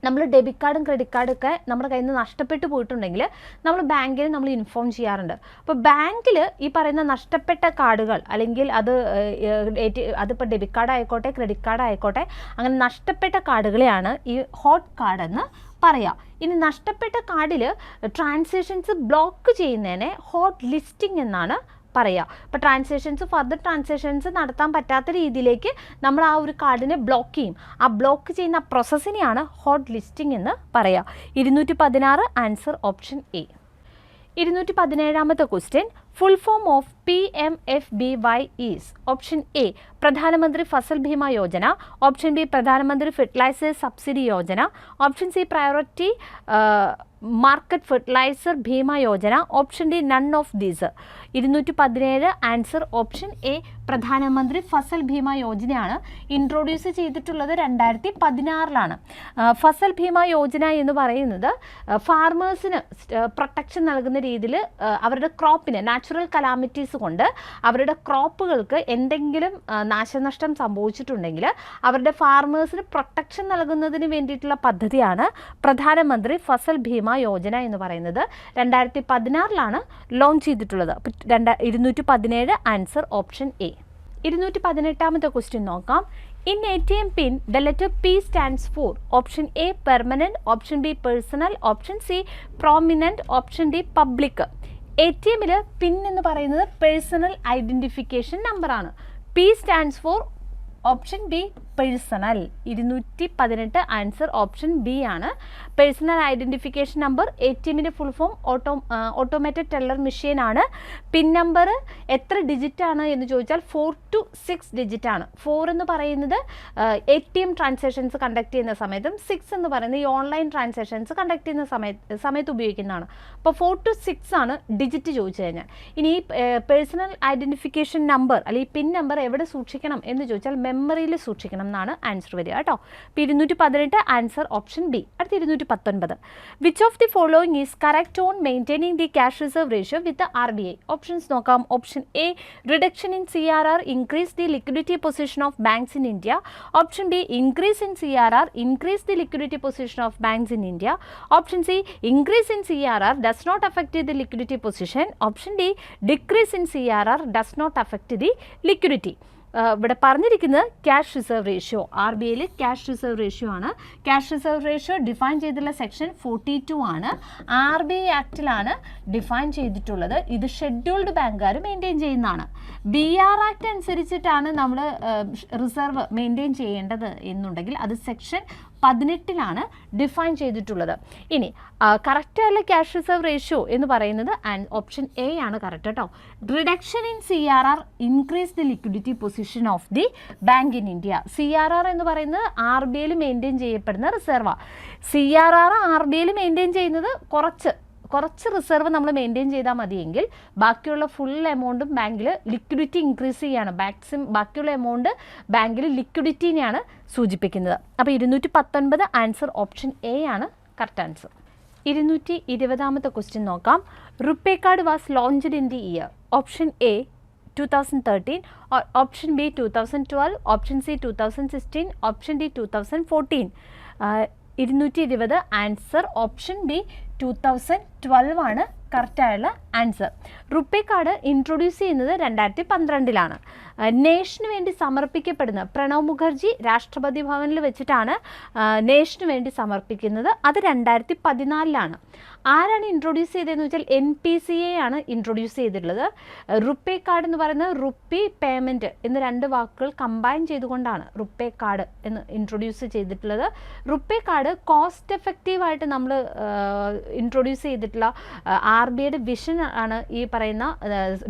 നമ്മൾ ഡെബിറ്റ് കാർഡും ക്രെഡിറ്റ് കാർഡൊക്കെ നമ്മുടെ കയ്യിൽ നിന്ന് നഷ്ടപ്പെട്ടു പോയിട്ടുണ്ടെങ്കിൽ നമ്മൾ ബാങ്കിന് നമ്മൾ ഇൻഫോം ചെയ്യാറുണ്ട്. അപ്പോൾ ബാങ്കിൽ ഈ പറയുന്ന നഷ്ടപ്പെട്ട കാർഡുകൾ അല്ലെങ്കിൽ അതിപ്പോൾ ഡെബിറ്റ് കാർഡ് ആയിക്കോട്ടെ ക്രെഡിറ്റ് കാർഡ് ആയിക്കോട്ടെ അങ്ങനെ നഷ്ടപ്പെട്ട കാർഡുകളെയാണ് ഈ ഹോട്ട് കാർഡ് എന്ന് പറയാം. ഇനി നഷ്ടപ്പെട്ട കാർഡിൽ ട്രാൻസാക്ഷൻസ് ബ്ലോക്ക് ചെയ്യുന്നതിനെ ഹോട്ട് ലിസ്റ്റിംഗ് എന്നാണ് പറയുക. ഇപ്പോൾ ഫർദർ ട്രാൻസാക്ഷൻസ് നടത്താൻ പറ്റാത്ത രീതിയിലേക്ക് നമ്മൾ ആ ഒരു കാർഡിനെ ബ്ലോക്ക് ചെയ്യും. ആ ബ്ലോക്ക് ചെയ്യുന്ന പ്രോസസ്സിനെയാണ് ഹോട്ട് ലിസ്റ്റിംഗ് എന്ന് പറയുക. 216 ആൻസർ ഓപ്ഷൻ എ. 217ാമത്തെ question. Full form of PMFBY is? Option A Pradhan Mantri Fasal Bima Yojana, option B Pradhan Mantri fertilisers subsidy Yojana, option C priority market fertiliser Bima Yojana, option D none of these. 217 answer option A Pradhan Mantri Fasal Bhima യോജനയാണ്. Introduce ചെയ്തിട്ടുള്ളത് 2016ലാണ്. ഫസൽ ഭീമ യോജന എന്ന് പറയുന്നത് ഫാർമേഴ്സിന് protection നൽകുന്ന രീതിയിൽ അവരുടെ ക്രോപ്പിന് natural calamities കൊണ്ട് അവരുടെ ക്രോപ്പുകൾക്ക് എന്തെങ്കിലും നാശനഷ്ടം സംഭവിച്ചിട്ടുണ്ടെങ്കിൽ അവരുടെ ഫാർമേഴ്സിന് പ്രൊട്ടക്ഷൻ നൽകുന്നതിന് വേണ്ടിയിട്ടുള്ള പദ്ധതിയാണ് പ്രധാനമന്ത്രി ഫസൽ ഭീമ യോജന എന്ന് പറയുന്നത്. 2016ലാണ് ലോഞ്ച് ചെയ്തിട്ടുള്ളത്. അപ്പോൾ 217 ആൻസർ ഓപ്ഷൻ എ. 218ാമത്തെ ക്വസ്റ്റ്യൻ നോക്കാം. In ATM PIN, the letter P stands for option A permanent, option B personal, option C prominent, option D public. ATMൽ പിൻ എന്ന് പറയുന്നത് പേഴ്സണൽ ഐഡൻറ്റിഫിക്കേഷൻ നമ്പറാണ്. P stands for option B personal. 218 answer option B ആണ്. Personal identification number ATMൻ്റെ full form automated teller machine ആണ്. PIN number എത്ര digit ആണ് എന്ന് ചോദിച്ചാൽ 4 to 6 ഡിജിറ്റ് ആണ്. 4 എന്ന് പറയുന്നത് ATM ട്രാൻസാക്ഷൻസ് കണ്ടക്ട് ചെയ്യുന്ന സമയത്തും 6 എന്ന് പറയുന്നത് ഈ ഓൺലൈൻ ട്രാൻസാക്ഷൻസ് കണ്ടക്ട് ചെയ്യുന്ന സമയത്ത് ഉപയോഗിക്കുന്നതാണ്. അപ്പോൾ 4 to 6 ആണ് ഡിജിറ്റ് ചോദിച്ചു കഴിഞ്ഞാൽ. ഇനി ഈ പേഴ്സണൽ ഐഡൻറ്റിഫിക്കേഷൻ നമ്പർ അല്ലെങ്കിൽ പിൻ നമ്പർ എവിടെ സൂക്ഷിക്കണം എന്ന് ചോദിച്ചാൽ മെമ്മറിയിൽ സൂക്ഷിക്കണം എന്നാണ് ആൻസർ വരിക കേട്ടോ. 218 ആൻസർ ഓപ്ഷൻ ബി. അടുത്ത 219. Which of the following is correct on maintaining the cash reserve ratio with RBI? Options നോക്കാം. Option A reduction in CRR increase the liquidity position of banks in India, option B increase in CRR increase the liquidity position of banks in India, option C increase in CRR does not affect the liquidity position, option D decrease in CRR does not affect the liquidity. ഇവിടെ പറഞ്ഞിരിക്കുന്നത് cash reserve ratio, RBIയിൽ cash reserve ratio ആണ്. Cash reserve ratio define ചെയ്തിട്ടുള്ള section 42 ആണ്. RBI ആക്റ്റിലാണ് define ചെയ്തിട്ടുള്ളത്. ഇത് scheduled ബാങ്കുകാർ മെയിൻറ്റെയിൻ ചെയ്യുന്നതാണ്. BR ആക്ട് അനുസരിച്ചിട്ടാണ് നമ്മൾ റിസർവ് മെയിൻറ്റെയിൻ ചെയ്യേണ്ടത് എന്നുണ്ടെങ്കിൽ അത് സെക്ഷൻ 18 ഡിഫൈൻ ചെയ്തിട്ടുള്ളത്. ഇനി കറക്റ്റായുള്ള ക്യാഷ് റിസർവ് റേഷ്യോ എന്ന് പറയുന്നത് ഓപ്ഷൻ എ ആണ് കറക്റ്റ് കേട്ടോ. Reduction in CRR increase the liquidity position of the bank in India. CRR എന്ന് പറയുന്നത് RBI മെയിൻറ്റെയിൻ ചെയ്യപ്പെടുന്ന റിസർവാണ്. CRR RBI മെയിൻറ്റെയിൻ ചെയ്യുന്നത് കുറച്ച് റിസർവ് നമ്മൾ മെയിൻറ്റെയിൻ ചെയ്താൽ മതിയെങ്കിൽ ബാക്കിയുള്ള ഫുൾ എമൗണ്ടും ബാങ്കിൽ ലിക്വിഡിറ്റി ഇൻക്രീസ് ചെയ്യാണ്. ബാക്കിയുള്ള എമൗണ്ട് ബാങ്കിൽ ലിക്വിഡിറ്റിനെയാണ് സൂചിപ്പിക്കുന്നത്. അപ്പോൾ 219 ആൻസർ ഓപ്ഷൻ എ ആണ് കറക്റ്റ് ആൻസർ. 220ാമത്തെ ക്വസ്റ്റ്യൻ നോക്കാം. RuPay card was launched in the year. Option A 2013, option B 2012, option C 2016, option D 2014. 220 answer option B 2012 ആണ് കറക്റ്റായുള്ള ആൻസർ. റുപ്പേ കാർഡ് ഇൻട്രൊഡ്യൂസ് ചെയ്യുന്നത് 2012 നേഷന് വേണ്ടി സമർപ്പിക്കപ്പെടുന്ന പ്രണവ് മുഖർജി രാഷ്ട്രപതി ഭവനിൽ വെച്ചിട്ടാണ് നേഷന് വേണ്ടി സമർപ്പിക്കുന്നത്. അത് 2014 ആരാണ് ഇൻട്രൊഡ്യൂസ് ചെയ്തതെന്ന് വെച്ചാൽ NPCA ആണ് ഇൻട്രൊഡ്യൂസ് ചെയ്തിട്ടുള്ളത്. റുപ്പേ കാർഡ് എന്ന് പറയുന്നത് റുപ്പി പേയ്മെൻറ്റ് എന്ന 2 വാക്കുകൾ കമ്പൈൻ ചെയ്തുകൊണ്ടാണ് റുപ്പേ കാർഡ് എന്ന് ഇൻട്രൊഡ്യൂസ് ചെയ്തിട്ടുള്ളത്. റുപ്പേ കാർഡ് കോസ്റ്റ് എഫക്റ്റീവായിട്ട് നമ്മൾ ഇൻട്രൊഡ്യൂസ് ചെയ്തിട്ടുള്ള RBIയുടെ വിഷൻ ആണ് ഈ പറയുന്ന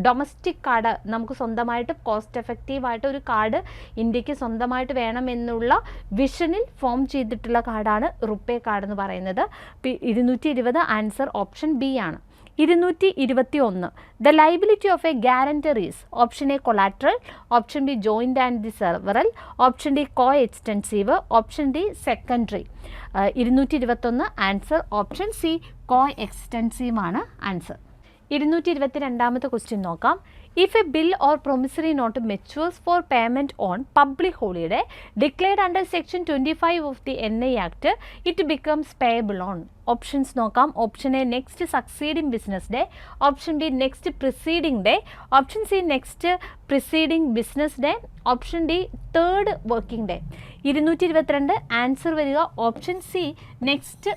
ഡൊമസ്റ്റിക് കാർഡ്. നമുക്ക് സ്വന്തമായിട്ട് കോസ്റ്റ് എഫക്റ്റീവായിട്ട് ഒരു കാർഡ് ഇന്ത്യക്ക് സ്വന്തമായിട്ട് വേണമെന്നുള്ള വിഷനിൽ ഫോം ചെയ്തിട്ടുള്ള കാർഡാണ് റുപ്പേ കാർഡ് എന്ന് പറയുന്നത്. 220 ആൻസർ ഓപ്ഷൻ ബി ആണ്. 221 the liability of a guarantor is. Option A collateral, option B joint and the several, option D co extensive, option D secondary. 221 answer option C co extensive ആണ് answer. 222ാമത്തെ question നോക്കാം. If a bill or promissory note matures for payment on public holiday declared under section 25 of the NI act it becomes payable on. Options നോക്കാം. Option A next succeeding business day, option B next preceding day, option C next preceding business day, option D third working day. 222 answer വരിക option C next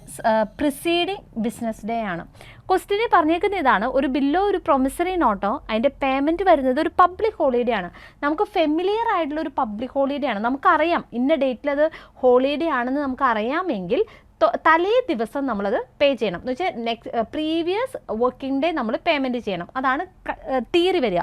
preceding business day ആണ്. ക്വസ്റ്റ്യനിൽ പറഞ്ഞേക്കുന്ന ഇതാണ്, ഒരു ബില്ലോ ഒരു promissory നോട്ടോ അതിൻ്റെ payment വരുന്നത് ഒരു പബ്ലിക് ഹോളിഡേ ആണ്. നമുക്ക് ഫെമിലിയർ ആയിട്ടുള്ള ഒരു പബ്ലിക് ഹോളിഡേ ആണ്. നമുക്കറിയാം ഇന്ന ഡേറ്റിൽ അത് ഹോളിഡേ ആണെന്ന് നമുക്കറിയാമെങ്കിൽ തലേ ദിവസം നമ്മളത് പേ ചെയ്യണം എന്ന് വെച്ചാൽ പ്രീവിയസ് വർക്കിംഗ് ഡേ നമ്മൾ പേയ്മെൻറ്റ് ചെയ്യണം. അതാണ് തിയറി വരിക.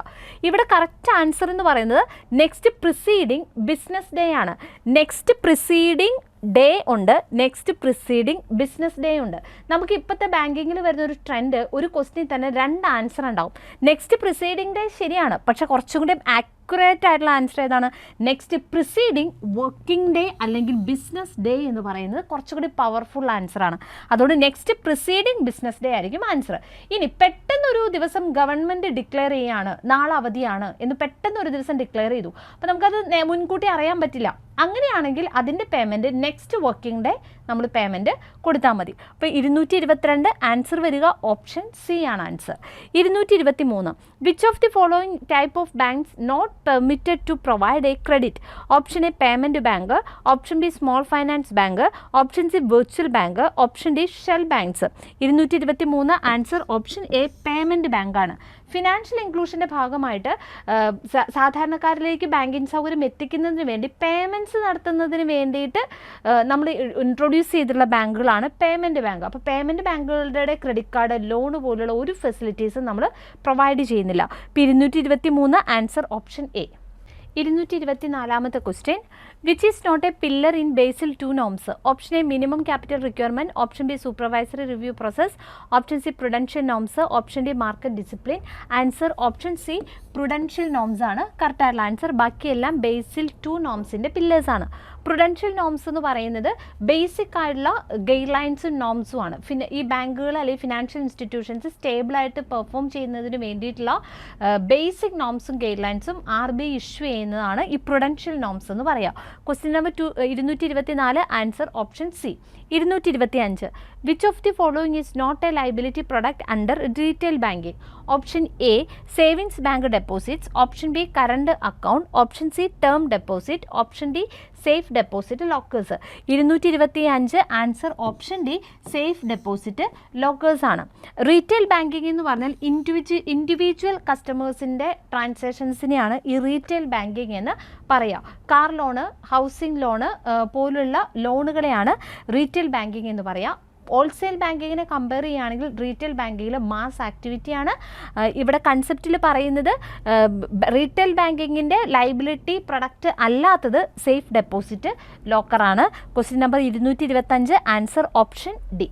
ഇവിടെ കറക്റ്റ് ആൻസർ എന്ന് പറയുന്നത് നെക്സ്റ്റ് പ്രിസീഡിംഗ് ബിസിനസ് ഡേ ആണ്. നെക്സ്റ്റ് പ്രിസീഡിംഗ് ഡേ ഉണ്ട്, നെക്സ്റ്റ് പ്രിസീഡിംഗ് ബിസിനസ് ഡേ ഉണ്ട്. നമുക്ക് ഇപ്പോഴത്തെ ബാങ്കിങ്ങിൽ വരുന്ന ഒരു ട്രെൻഡ്, ഒരു ക്വസ്റ്റിനിൽ തന്നെ 2 ആൻസർ ഉണ്ടാവും. നെക്സ്റ്റ് പ്രിസീഡിംഗ് ഡേ ശരിയാണ്, പക്ഷേ കുറച്ചും കൂടി ആക്യുറേറ്റ് ആയിട്ടുള്ള ആൻസർ ഏതാണ്? നെക്സ്റ്റ് പ്രിസീഡിംഗ് വർക്കിംഗ് ഡേ അല്ലെങ്കിൽ ബിസിനസ് ഡേ എന്ന് പറയുന്നത് കുറച്ചുകൂടി പവർഫുൾ ആൻസറാണ്. അതുകൊണ്ട് നെക്സ്റ്റ് പ്രിസീഡിംഗ് ബിസിനസ് ഡേ ആയിരിക്കും ആൻസർ. ഇനി പെട്ടെന്നൊരു ദിവസം ഗവൺമെൻറ് ഡിക്ലെയർ ചെയ്യുകയാണ്, നാളെ അവധിയാണ് എന്ന് പെട്ടെന്നൊരു ദിവസം ഡിക്ലെയർ ചെയ്തു. അപ്പോൾ നമുക്കത് മുൻകൂട്ടി അറിയാൻ പറ്റില്ല. അങ്ങനെയാണെങ്കിൽ അതിൻ്റെ പേയ്മെൻറ്റ് നെക്സ്റ്റ് വർക്കിംഗ് ഡേ നമ്മൾ പേയ്മെൻറ്റ് കൊടുത്താൽ മതി. അപ്പോൾ 222 ആൻസർ വരിക ഓപ്ഷൻ സി ആണ് answer. 223 which of the following type of banks not permitted to provide a credit? Option A payment bank, option B small finance bank, option C virtual bank, option D shell banks. 223 answer option A payment ബാങ്കാണ്. Financial ഇൻക്ലൂഷൻ്റെ ഭാഗമായിട്ട് സാധാരണക്കാരിലേക്ക് banking സൗകര്യം എത്തിക്കുന്നതിന് വേണ്ടി payments നടത്തുന്നതിന് വേണ്ടിയിട്ട് നമ്മൾ ഇൻട്രൊഡ്യൂസ് ചെയ്തിട്ടുള്ള ബാങ്കുകളാണ് പേയ്മെൻറ്റ് ബാങ്ക്. അപ്പോൾ പേയ്മെൻറ്റ് ബാങ്കുകളുടെ ക്രെഡിറ്റ് കാർഡ്, ലോൺ പോലുള്ള ഒരു ഫെസിലിറ്റീസും നമ്മൾ പ്രൊവൈഡ് ചെയ്യുന്നില്ല. ഇപ്പോൾ 223 ആൻസർ ഓപ്ഷൻ എ. 224ാമത്തെ question which is not a pillar in Basel 2 norms? Option A minimum capital requirement, option B supervisory review process, option C prudential norms, option D market discipline. Answer option C prudential norms ആണ് കറക്റ്റായിട്ടുള്ള answer. ബാക്കിയെല്ലാം ബേസിൽ 2 നോംസിൻ്റെ പില്ലേഴ്സാണ്. Prudential norms എന്ന് പറയുന്നത് basic ആയിട്ടുള്ള guide ലൈൻസും നോംസും ആണ്. ഈ ബാങ്കുകൾ അല്ലെങ്കിൽ ഫിനാൻഷ്യൽ ഇൻസ്റ്റിറ്റ്യൂഷൻസ് സ്റ്റേബിളായിട്ട് പെർഫോം ചെയ്യുന്നതിന് വേണ്ടിയിട്ടുള്ള ബേസിക് നോംസും ഗൈഡ് ലൈൻസും RBI ഇഷ്യൂ ചെയ്യുന്നതാണ് ഈ പ്രുഡൻഷ്യൽ നോംസ് എന്ന് പറയുക. Question number 224 answer option C. 225 which of the following is not a liability product under retail banking? Option A savings bank deposits, option B current account, option C term deposit, option D safe deposit lockers. 225 answer option D safe deposit lockers ആണ്. Retail banking എന്ന് പറഞ്ഞാൽ individual കസ്റ്റമേഴ്സിൻ്റെ ട്രാൻസാക്ഷൻസിനെയാണ് ഈ retail banking എന്ന് പറയുക. Car loan, housing loan പോലുള്ള ലോണുകളെയാണ് retail banking എന്ന് പറയുക. Wholesale ബാങ്കിങ്ങിനെ കമ്പയർ ചെയ്യുകയാണെങ്കിൽ റീറ്റെയിൽ ബാങ്കിങ്ങിൽ മാസ് ആക്ടിവിറ്റിയാണ്. ഇവിടെ കൺസെപ്റ്റിൽ പറയുന്നത് റീറ്റെയിൽ ബാങ്കിങ്ങിൻ്റെ ലൈബിലിറ്റി പ്രൊഡക്റ്റ് അല്ലാത്തത് സേഫ് ഡെപ്പോസിറ്റ് ലോക്കറാണ്. Question number 225 answer option D.